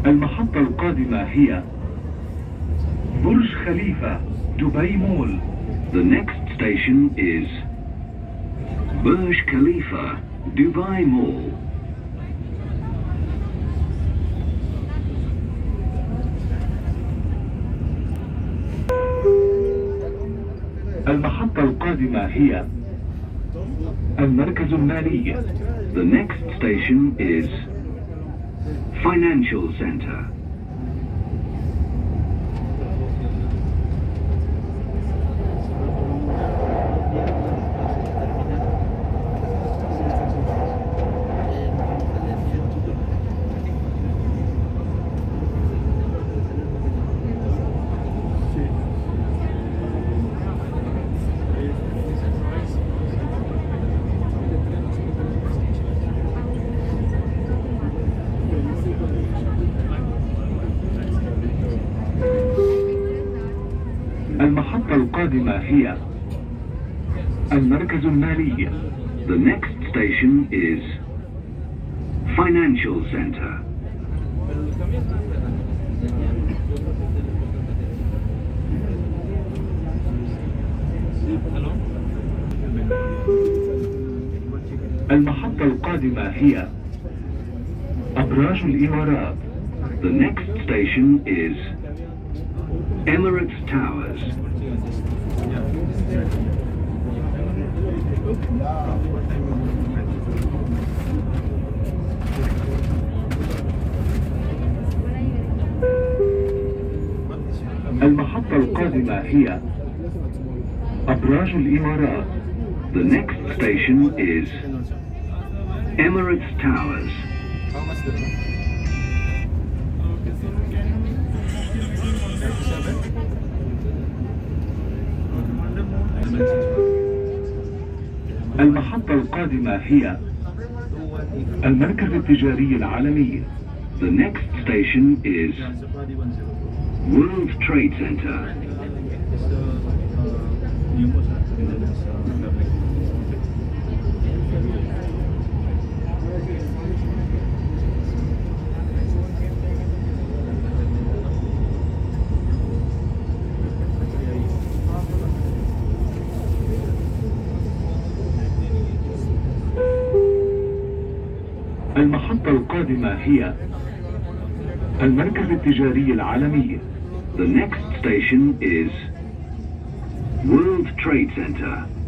المحطة القادمة هي برج خليفة دبي مول. The next station is Burj Khalifa, Dubai Mall. المحطة القادمة هي المركز المالي. The next station is Financial Center. المحطة القادمة هي المركز المالي. The next station is Financial Center. المحطة القادمة هي أبراج الإمارات. The next station is Emirates Towers. المحطة القادمة هي أبراج الإمارات. The next station is Emirates Towers. المحطة القادمة هي المركز التجاري العالمي. The next station is World Trade Center. المحطة القادمة هي المركز التجاري العالمي. The next station is World Trade Center.